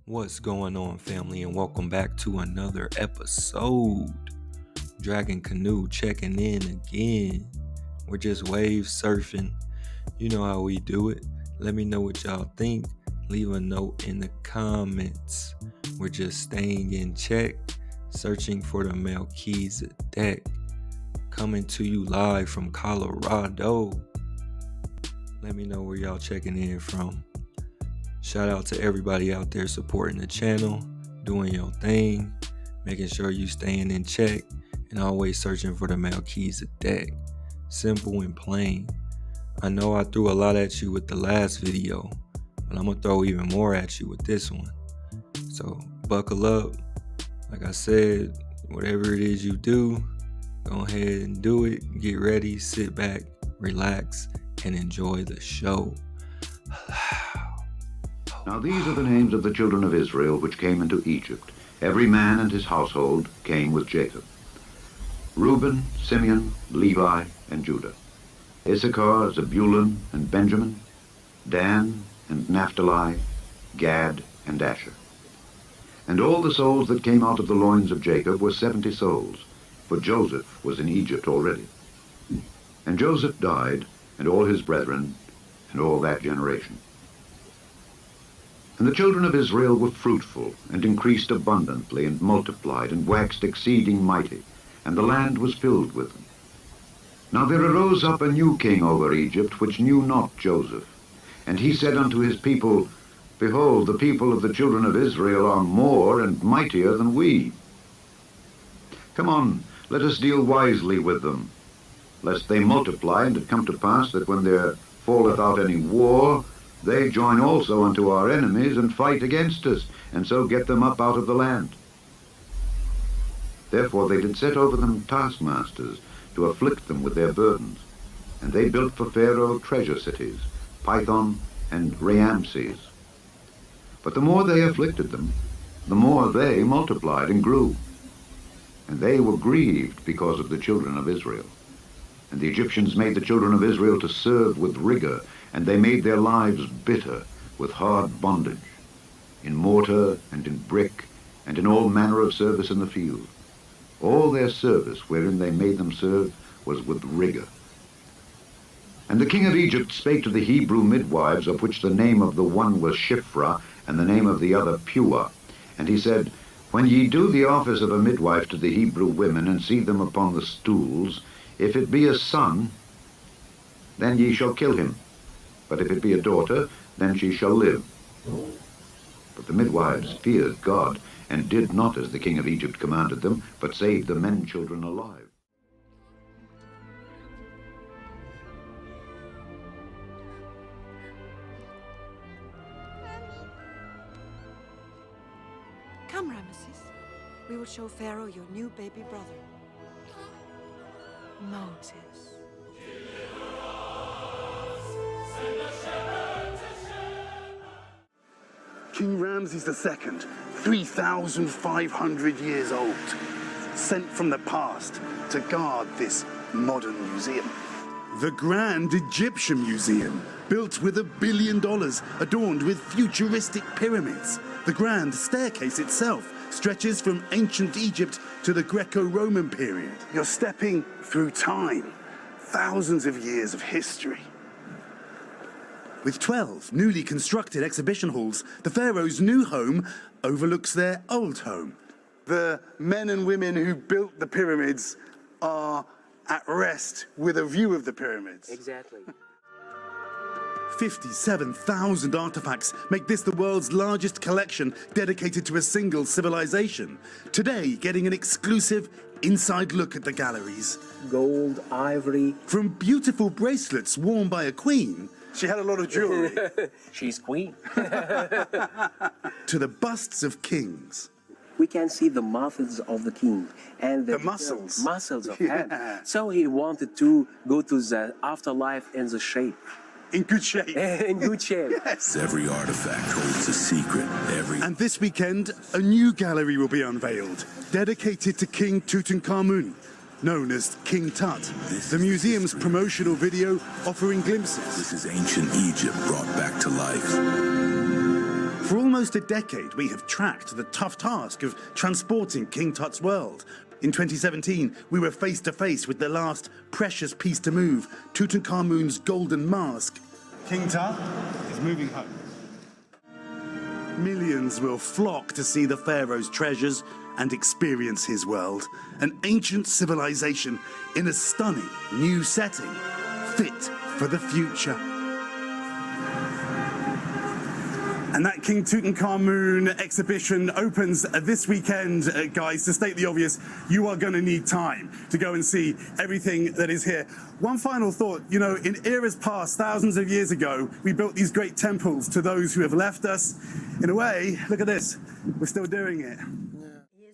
What's going on, family, and welcome back to another episode. Dragon Canoe checking in again. We're just wave surfing. You know how we do it. Let me know what y'all think. Leave a note in the comments. We're just staying in check, searching for the Melchizedek. Coming to you live from Colorado. Let me know where y'all checking in from. Shout out to everybody out there supporting the channel, doing your thing, making sure you staying in check, and always searching for the Melchizedek. Simple and plain. I know I threw a lot at you with the last video, but I'm gonna throw even more at you with this one. So buckle up. Like I said, whatever it is you do, go ahead and do it. Get ready, sit back, relax, and enjoy the show. Now these are the names of the children of Israel which came into Egypt. Every man and his household came with Jacob. Reuben, Simeon, Levi, and Judah. Issachar, Zebulun, and Benjamin. Dan and Naphtali, Gad and Asher. And all the souls that came out of the loins of Jacob were 70 souls, for Joseph was in Egypt already. And Joseph died, and all his brethren, and all that generation. And the children of Israel were fruitful, and increased abundantly, and multiplied, and waxed exceeding mighty, and the land was filled with them. Now there arose up a new king over Egypt, which knew not Joseph. And he said unto his people, Behold, the people of the children of Israel are more and mightier than we. Come on, let us deal wisely with them, lest they multiply, and it come to pass that when there falleth out any war, they join also unto our enemies and fight against us, and so get them up out of the land. Therefore they did set over them taskmasters to afflict them with their burdens. And they built for Pharaoh treasure cities, Pithom and Raamses. But the more they afflicted them, the more they multiplied and grew. And they were grieved because of the children of Israel. And the Egyptians made the children of Israel to serve with rigor, and they made their lives bitter with hard bondage, in mortar and in brick, and in all manner of service in the field. All their service wherein they made them serve was with rigor. And the king of Egypt spake to the Hebrew midwives, of which the name of the one was Shiphrah, and the name of the other Puah. And he said, When ye do the office of a midwife to the Hebrew women, and see them upon the stools, if it be a son, then ye shall kill him. But if it be a daughter, then she shall live. But the midwives feared God, and did not as the king of Egypt commanded them, but saved the men children alive. Come, Ramesses. We will show Pharaoh your new baby brother, Moses. King Ramses II, 3,500 years old, sent from the past to guard this modern museum. The Grand Egyptian Museum, built with $1 billion, adorned with futuristic pyramids. The Grand Staircase itself stretches from ancient Egypt to the Greco-Roman period. You're stepping through time, thousands of years of history. With 12 newly constructed exhibition halls, the pharaoh's new home overlooks their old home. The men and women who built the pyramids are at rest with a view of the pyramids. Exactly. 57,000 artifacts make this the world's largest collection dedicated to a single civilization. Today, getting an exclusive inside look at the galleries. Gold, ivory. From beautiful bracelets worn by a queen, she had a lot of jewelry, She's queen. to the busts of kings. We can see the muscles of the king and The muscles. muscles of Yeah. him. So he wanted to go to the afterlife in the shape, In good shape. in good shape. Yes. Every artifact holds a secret. And this weekend, a new gallery will be unveiled, dedicated to King Tutankhamun, known as King Tut. The museum's promotional video offering glimpses. This is ancient Egypt brought back to life. For almost a decade, we have tracked the tough task of transporting King Tut's world. In 2017, we were face to face with the last precious piece to move, Tutankhamun's golden mask. King Tut is moving home. Millions will flock to see the pharaoh's treasures and experience his world, an ancient civilization in a stunning new setting, fit for the future. And that King Tutankhamun exhibition opens this weekend, guys. To state the obvious, you are going to need time to go and see everything that is here. One final thought, you know, in eras past, thousands of years ago, we built these great temples to those who have left us. In a way, look at this, we're still doing it.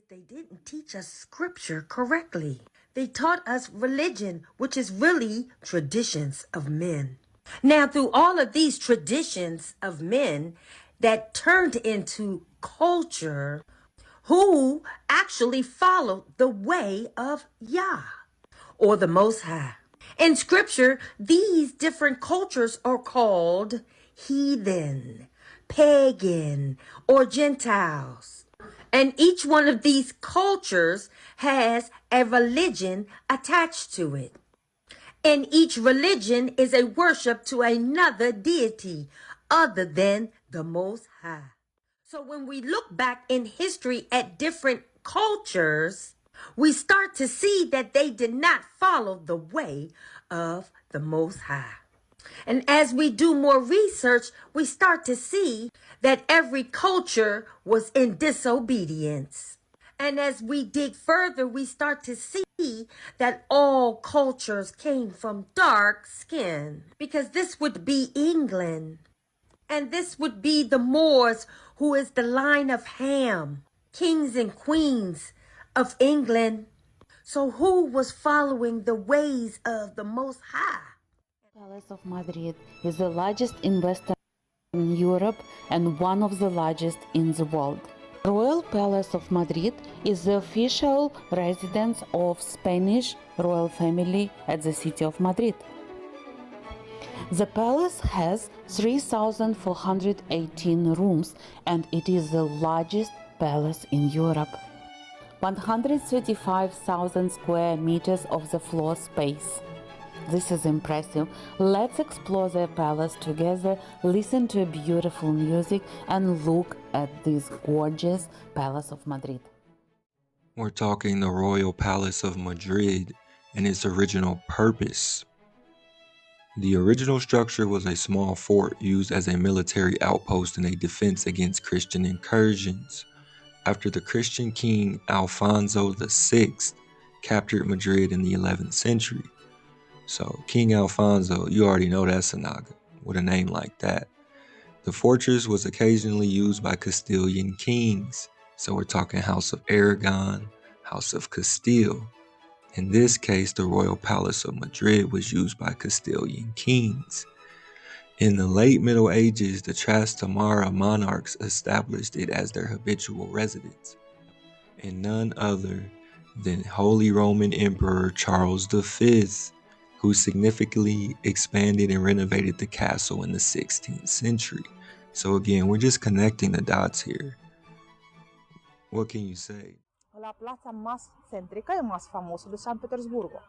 They didn't teach us scripture correctly. They taught us religion, which is really traditions of men. Now, through all of these traditions of men that turned into culture, who actually followed the way of Yah, or the Most High. In scripture, these different cultures are called heathen, pagan, or Gentiles. And each one of these cultures has a religion attached to it. And each religion is a worship to another deity other than the Most High. So when we look back in history at different cultures, we start to see that they did not follow the way of the Most High. And as we do more research, we start to see that every culture was in disobedience. And as we dig further, we start to see that all cultures came from dark skin, because this would be England. And this would be the Moors, who is the line of Ham, kings and queens of England. So who was following the ways of the Most High? Palace of Madrid is the largest in Western Europe and one of the largest in the world. Royal Palace of Madrid is the official residence of Spanish royal family at the city of Madrid. The palace has 3,418 rooms and it is the largest palace in Europe. 135,000 square meters of the floor space. This is impressive. Let's explore the palace together, listen to beautiful music, and look at this gorgeous Palace of Madrid. We're talking the Royal Palace of Madrid and its original purpose. The original structure was a small fort used as a military outpost and a defense against Christian incursions. After the Christian king Alfonso VI captured Madrid in the 11th century. So King Alfonso, you already know that's a naga with a name like that. The fortress was occasionally used by Castilian kings. So we're talking House of Aragon, House of Castile. In this case, the Royal Palace of Madrid was used by Castilian kings. In the late Middle Ages, the Trastamara monarchs established it as their habitual residence. And none other than Holy Roman Emperor Charles V, who significantly expanded and renovated the castle in the 16th century. So again, we're just connecting the dots here. What can you say? La plaza más céntrica y más famosa de San Petersburgo.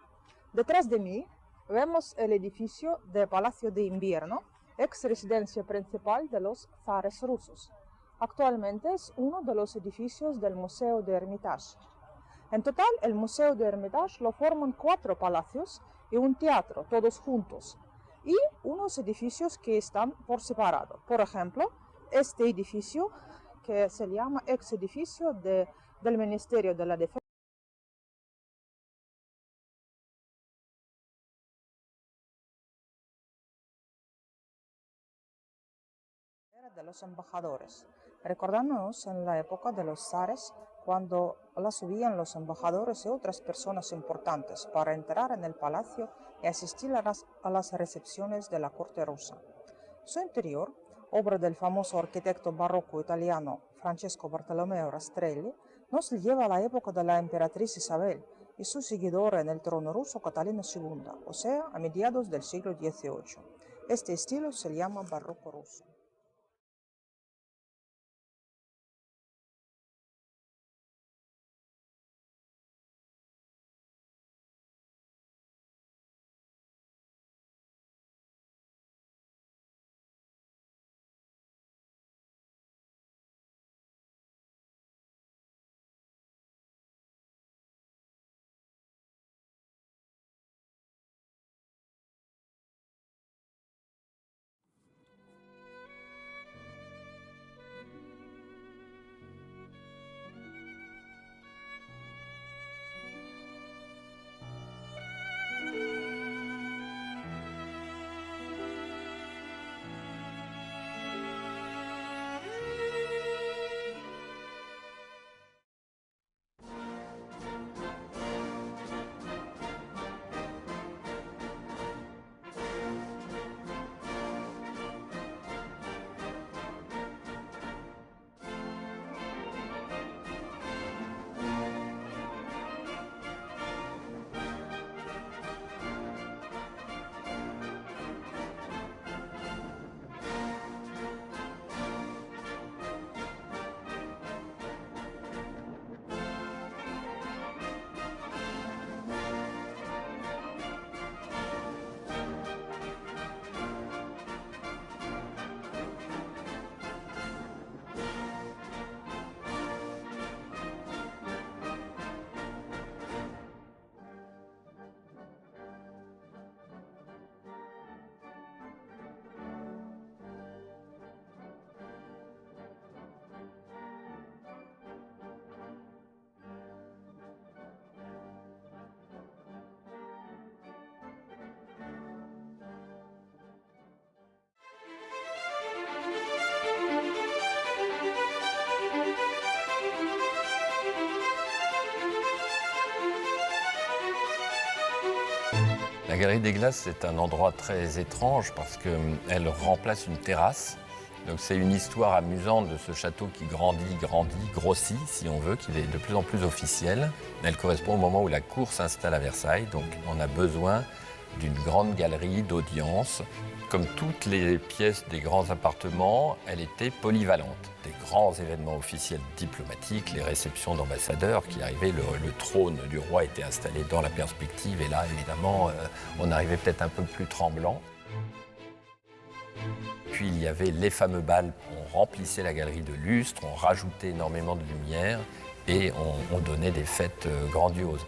Detrás de mí vemos el edificio de Palacio de Invierno, ex residencia principal de los zares rusos. Actualmente es uno de los edificios del Museo de Hermitage. En total, el Museo de Hermitage lo forman 4 palacios y un teatro, todos juntos, y unos edificios que están por separado. Por ejemplo, este edificio que se llama ex edificio del Ministerio de la Defensa de los embajadores, recordándonos en la época de los zares, cuando la subían los embajadores y otras personas importantes para entrar en el palacio y asistir a las recepciones de la corte rusa. Su interior, obra del famoso arquitecto barroco italiano Francesco Bartolomeo Rastrelli, nos lleva a la época de la emperatriz Isabel y su seguidora en el trono ruso Catalina II, o sea, a mediados del siglo XVIII. Este estilo se llama barroco ruso. La Galerie des Glaces, c'est un endroit très étrange parce qu'elle remplace une terrasse. Donc c'est une histoire amusante de ce château qui grandit, grossit si on veut, qui est de plus en plus officiel. Elle correspond au moment où la cour s'installe à Versailles, donc on a besoin d'une grande galerie d'audience. Comme toutes les pièces des grands appartements, elle était polyvalente. Des grands événements officiels diplomatiques, les réceptions d'ambassadeurs qui arrivaient, le trône du roi était installé dans la perspective et là, évidemment, on arrivait peut-être un peu plus tremblant. Puis il y avait les fameux bals, on remplissait la galerie de lustres, on rajoutait énormément de lumière et on donnait des fêtes grandioses.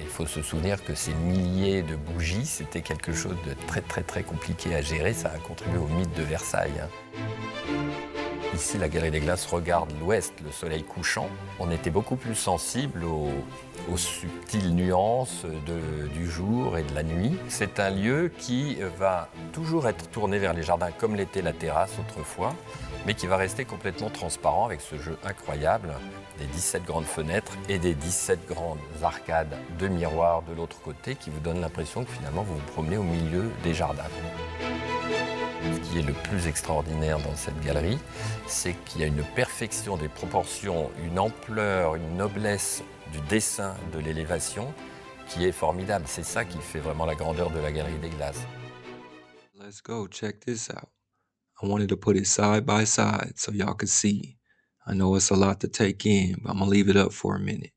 Il faut se souvenir que ces milliers de bougies, c'était quelque chose de très compliqué à gérer, ça a contribué au mythe de Versailles. Ici, la Galerie des Glaces regarde l'ouest, le soleil couchant. On était beaucoup plus sensible aux subtiles nuances du jour et de la nuit. C'est un lieu qui va toujours être tourné vers les jardins comme l'était la terrasse autrefois, mais qui va rester complètement transparent avec ce jeu incroyable des 17 grandes fenêtres et des 17 grandes arcades de miroirs de l'autre côté qui vous donnent l'impression que finalement vous vous promenez au milieu des jardins. Ce qui est le plus extraordinaire dans cette galerie, c'est qu'il y a une perfection des proportions, une ampleur, une noblesse du dessin, de l'élévation qui est formidable. C'est ça qui fait vraiment la grandeur de la Galerie des Glaces. Let's go, check this out. I wanted to put it side by side so y'all could see. I know it's a lot to take in, but I'm gonna leave it up for a minute.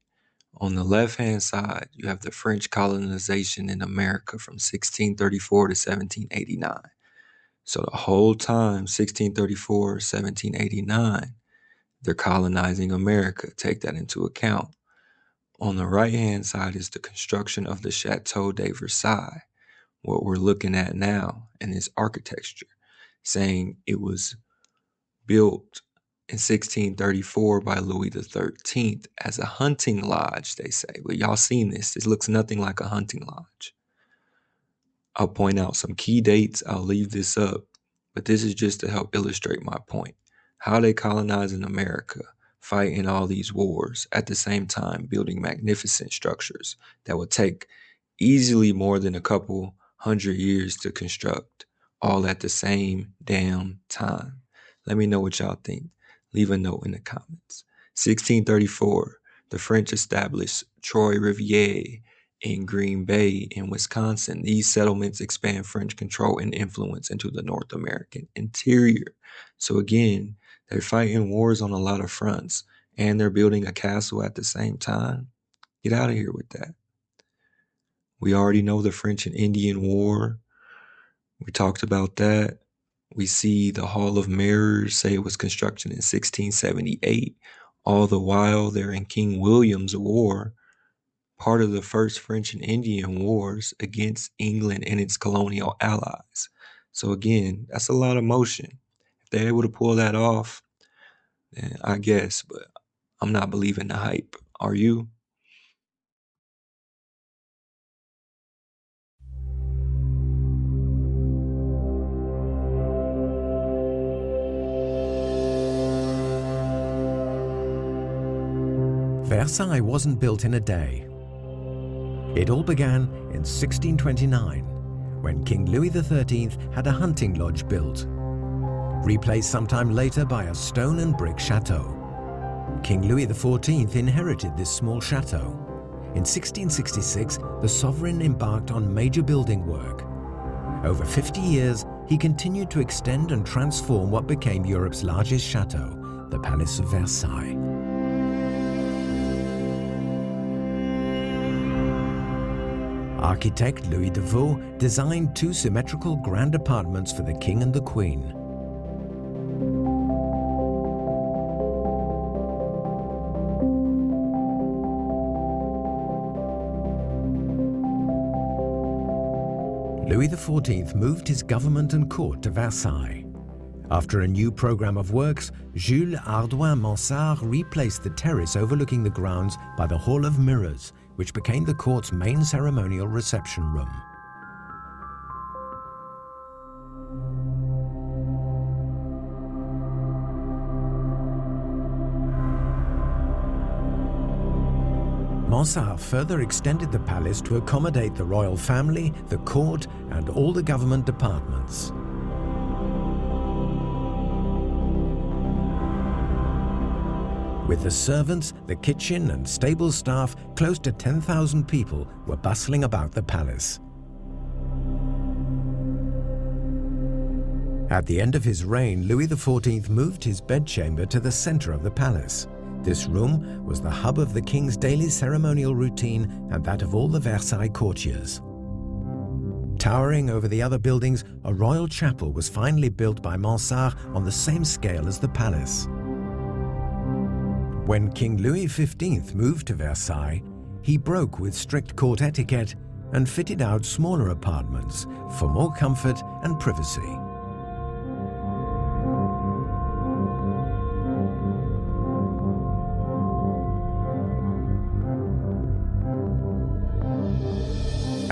On the left-hand side, you have the French colonization in America from 1634 to 1789. So the whole time, 1634, 1789, they're colonizing America. Take that into account. On the right-hand side is the construction of the Chateau de Versailles, what we're looking at now in this architecture, saying it was built in 1634 by Louis XIII as a hunting lodge, they say. But y'all seen this. This looks nothing like a hunting lodge. I'll point out some key dates. I'll leave this up, but this is just to help illustrate my point. How they colonizing America, fighting all these wars, at the same time building magnificent structures that would take easily more than a couple hundred years to construct, all at the same damn time. Let me know what y'all think. Leave a note in the comments. 1634, the French established Trois-Rivières in Green Bay in Wisconsin. These settlements expand French control and influence into the North American interior. So again, they're fighting wars on a lot of fronts and they're building a castle at the same time. Get out of here with that. We already know the French and Indian War. We talked about that. We see the Hall of Mirrors say it was constructed in 1678. All the while they're in King William's War, part of the first French and Indian Wars against England and its colonial allies. So again, that's a lot of motion. If they're able to pull that off, then I guess, but I'm not believing the hype. Are you? Versailles wasn't built in a day. It all began in 1629, when King Louis XIII had a hunting lodge built, replaced sometime later by a stone and brick chateau. King Louis XIV inherited this small chateau. In 1666, the sovereign embarked on major building work. Over 50 years, he continued to extend and transform what became Europe's largest chateau, the Palace of Versailles. Architect Louis Deveau designed two symmetrical grand apartments for the king and the queen. Louis XIV moved his government and court to Versailles. After a new program of works, Jules Hardouin Mansart replaced the terrace overlooking the grounds by the Hall of Mirrors, which became the court's main ceremonial reception room. Mansart further extended the palace to accommodate the royal family, the court, and all the government departments. With the servants, the kitchen, and stable staff, close to 10,000 people were bustling about the palace. At the end of his reign, Louis XIV moved his bedchamber to the center of the palace. This room was the hub of the king's daily ceremonial routine and that of all the Versailles courtiers. Towering over the other buildings, a royal chapel was finally built by Mansart on the same scale as the palace. When King Louis XV moved to Versailles, he broke with strict court etiquette and fitted out smaller apartments for more comfort and privacy.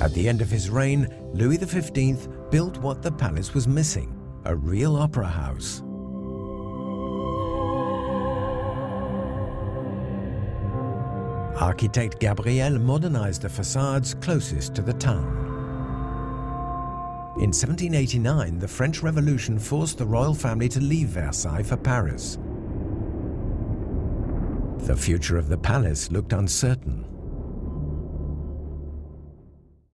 At the end of his reign, Louis XV built what the palace was missing, a real opera house. Architect Gabriel modernized the facades closest to the town. In 1789, the French Revolution forced the royal family to leave Versailles for Paris. The future of the palace looked uncertain.